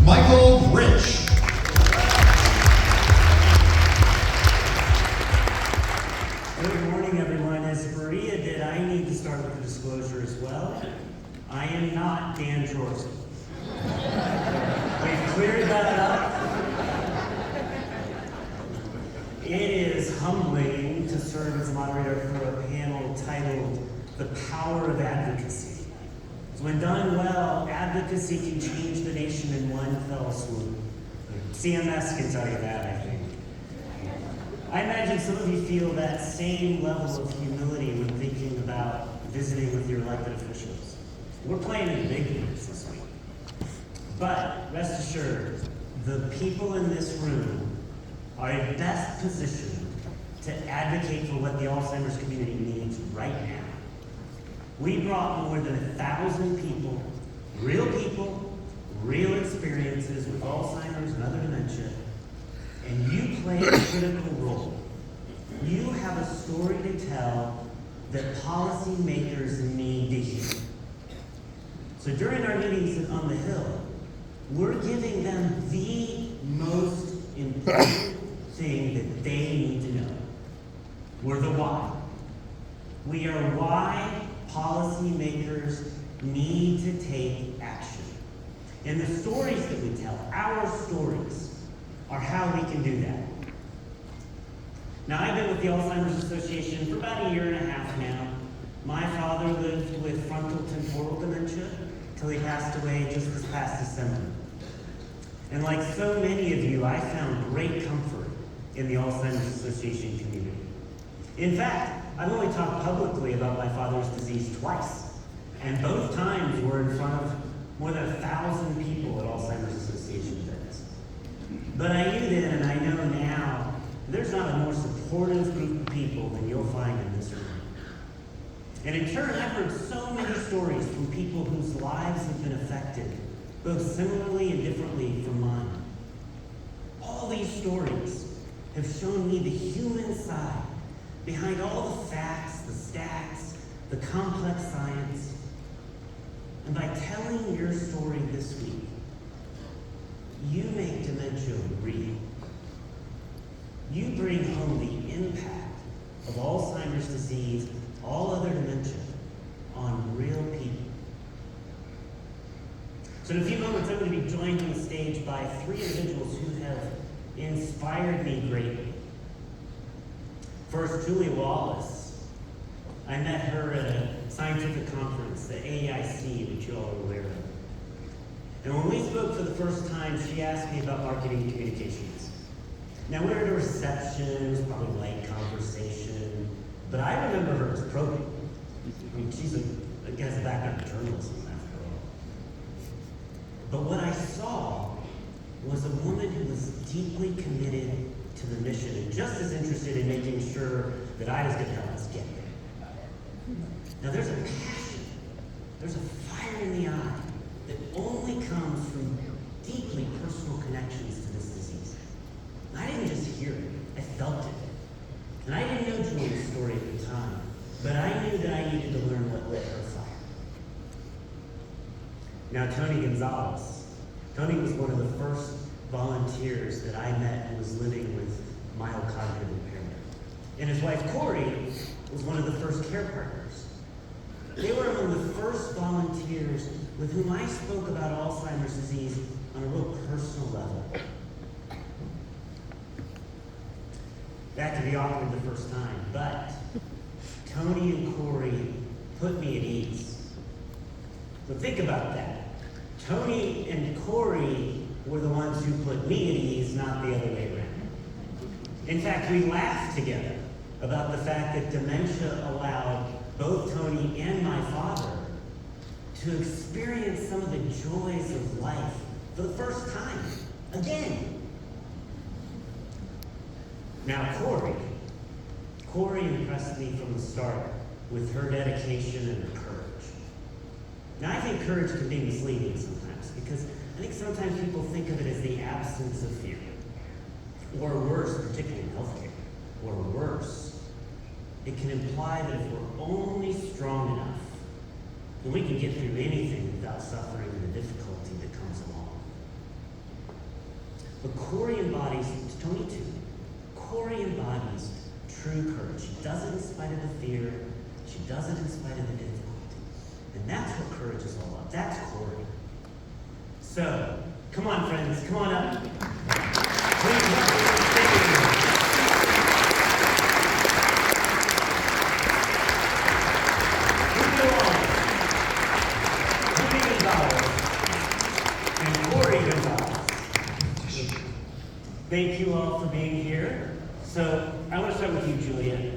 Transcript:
Michael Rich. Good morning, everyone. As Maria did, I need to start with a disclosure as well. I am not Dan Jordan. We've cleared that up. It is humbling to serve as a moderator for a panel titled The Power of Advocacy. So when done well, advocacy can change the nation in one fell swoop. CMS can tell you that, I think. I imagine some of you feel that same level of humility when thinking about visiting with your elected officials. We're playing in the big leagues this week. But rest assured, the people in this room are in best position to advocate for what the Alzheimer's community needs right now. We brought more than 1,000 people, real experiences with Alzheimer's and other dementia, and you play a critical role. You have a story to tell that policymakers need to hear. So during our meetings on the Hill, we're giving them the most important thing that they need to know. We're the why. We are why policymakers need to take action. And the stories that we tell, our stories, are how we can do that. Now, I've been with the Alzheimer's Association for about 1.5 years now. My father lived with frontal temporal dementia till he passed away just this past December. And like so many of you, I found great comfort in the Alzheimer's Association community. In fact, I've only talked publicly about my father's disease twice, and both times were in front of more than 1,000 people at Alzheimer's Association events. But I knew then, and I know now, there's not a more supportive group of people than you'll find in this room. And in turn, I've heard so many stories from people whose lives have been affected, both similarly and differently from mine. All these stories have shown me the human side behind all the facts, the stats, the complex science. And by telling your story this week, you make dementia real. You bring home the impact of Alzheimer's disease, all other dementia, on real people. So in a few moments, I'm going to be joined on the stage by 3 individuals who have inspired me greatly. First, Julie Wallace. I met her at a scientific conference, the AAIC, which you all are aware of. And when we spoke for the first time, she asked me about marketing communications. Now, we were at a reception, it was probably light conversation, but I remember her as probing. I mean, she's has a background in journalism, after all. But what I saw was a woman who was deeply committed to the mission and just as interested in making sure that I was going to help us get there. Now, there's a passion, there's a fire in the eye that only comes from deeply personal connections to this disease. And I didn't just hear it, I felt it. And I didn't know Julie's story at the time, but I knew that I needed to learn what lit her fire. Now, Tony Gonzalez. Tony was one of the first volunteers that I met who was living with mild cognitive impairment. And his wife, Corey, was one of the first care partners. They were among the first volunteers with whom I spoke about Alzheimer's disease on a real personal level. That could be awkward the first time, but Tony and Corey put me at ease. So think about that. Tony and Corey were the ones who put me at ease, not the other way around. In fact, we laughed together about the fact that dementia allowed both Tony and my father to experience some of the joys of life for the first time, again. Now, Corey impressed me from the start with her dedication and her courage. Now, I think courage can be misleading sometimes because I think sometimes people think of it as the absence of fear. Or worse, particularly in healthcare, or worse, it can imply that if we're only strong enough, then we can get through anything without suffering the difficulty that comes along. But Corey embodies, Tony too, Corey embodies true courage. She does it in spite of the fear. She does it in spite of the difficulty. And that's what courage is all about. That's Corey. So, come on, friends, come on up. Please welcome to the stage. And Corey Gonzalez. Thank you all for being here. So I want to start with you, Julia.